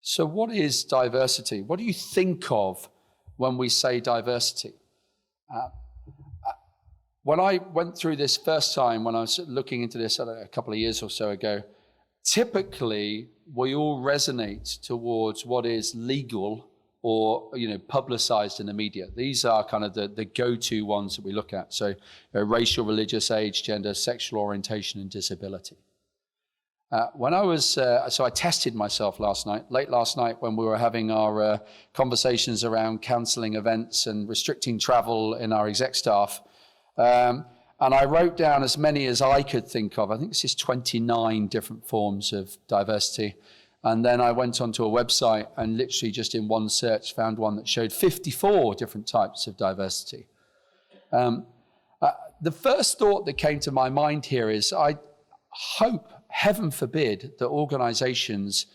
So what is diversity? What do you think of when we say diversity? When I went through this first time, when I was looking into this a couple of years or so ago, typically we all resonate towards what is legal or publicized in the media. These are kind of the go-to ones that we look at. So racial, religious, age, gender, sexual orientation, and disability. When I was, so I tested myself late last night when we were having our conversations around cancelling events and restricting travel in our exec staff. And I wrote down as many as I could think of. I think this is 29 different forms of diversity. And then I went onto a website and literally just in one search found one that showed 54 different types of diversity. The first thought that came to my mind here is I hope, heaven forbid, that organizations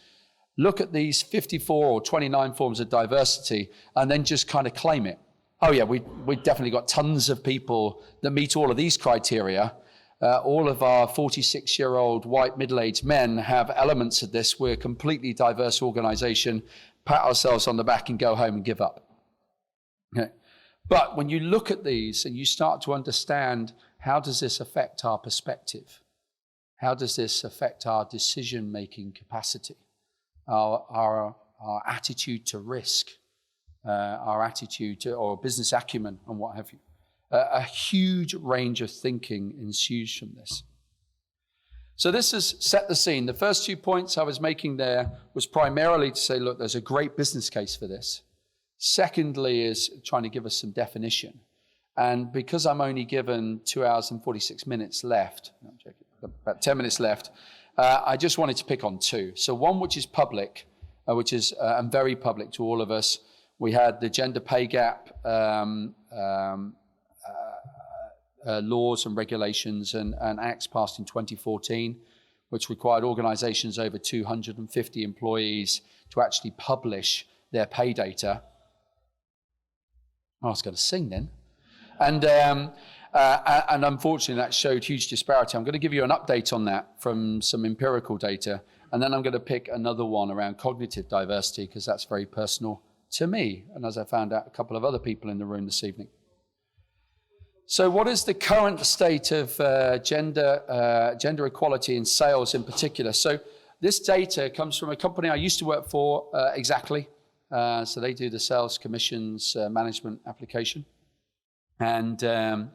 look at these 54 or 29 forms of diversity and then just kind of claim it. Oh yeah, we've definitely got tons of people that meet all of these criteria. All of our 46-year-old white middle-aged men have elements of this. We're a completely diverse organization, pat ourselves on the back and go home and give up. Okay. But when you look at these and you start to understand, how does this affect our perspective? How does this affect our decision-making capacity, our attitude to risk, our attitude to, or business acumen and what have you? A huge range of thinking ensues from this. So this has set the scene. The first 2 points I was making there was primarily to say, look, there's a great business case for this. Secondly is trying to give us some definition. And because I'm only given 2 hours and 46 minutes left, no, I'm joking, about 10 minutes left, I just wanted to pick on two. So one which is public, which is and very public to all of us. We had the gender pay gap laws and regulations and acts passed in 2014, which required organizations over 250 employees to actually publish their pay data. I was going to sing then. And unfortunately, that showed huge disparity. I'm going to give you an update on that from some empirical data, and then I'm going to pick another one around cognitive diversity, because that's very personal to me, and as I found out, a couple of other people in the room this evening. So what is the current state of gender equality in sales in particular? So this data comes from a company I used to work for, Exactly. So they do the sales commissions management application. And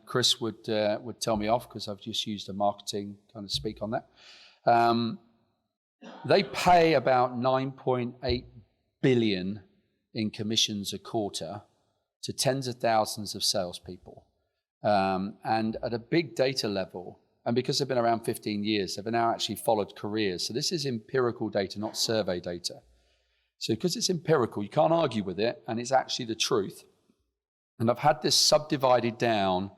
Chris would tell me off because I've just used a marketing kind of speak on that. They pay about 9.8 billion in commissions a quarter to tens of thousands of salespeople. And at a big data level, and because they've been around 15 years, they've now actually followed careers. So this is empirical data, not survey data. So because it's empirical, you can't argue with it, and it's actually the truth. And I've had this subdivided down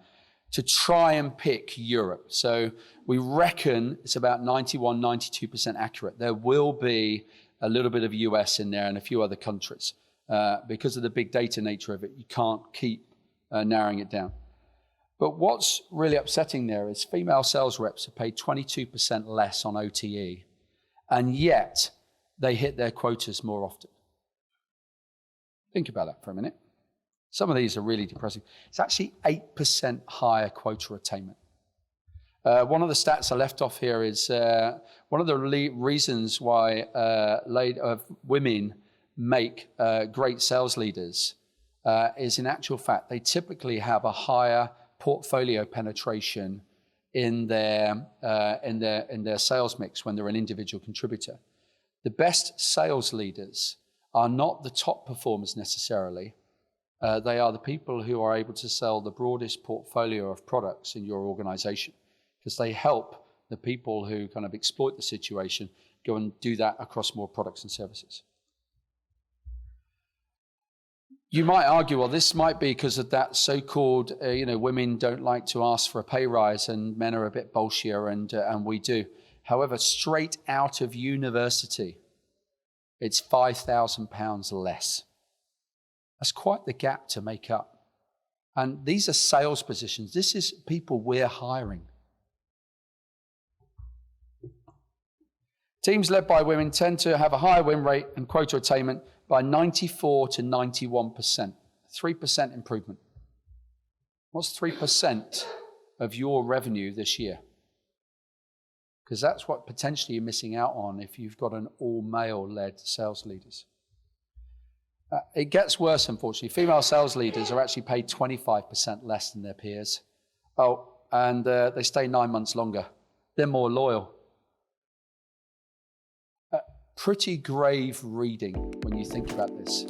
to try and pick Europe. So we reckon it's about 91, 92% accurate. There will be a little bit of US in there and a few other countries. Because of the big data nature of it, you can't keep narrowing it down. But what's really upsetting there is female sales reps are paid 22% less on OTE, and yet they hit their quotas more often. Think about that for a minute. Some of these are really depressing. It's actually 8% higher quota attainment. One of the stats I left off here is one of the reasons why women make great sales leaders is, in actual fact, they typically have a higher portfolio penetration in their sales mix when they're an individual contributor. The best sales leaders are not the top performers necessarily. They are the people who are able to sell the broadest portfolio of products in your organization, because they help the people who kind of exploit the situation go and do that across more products and services. You might argue, well, this might be because of that so-called, women don't like to ask for a pay rise and men are a bit bolshier, and we do. However, straight out of university, it's £5,000 less. That's quite the gap to make up. And these are sales positions. This is people we're hiring. Teams led by women tend to have a higher win rate and quota attainment by 94 to 91%. 3% improvement. What's 3% of your revenue this year? Because that's what potentially you're missing out on if you've got an all-male-led sales leaders. It gets worse, unfortunately. Female sales leaders are actually paid 25% less than their peers. Oh, and they stay 9 months longer. They're more loyal. Pretty grave reading when you think about this.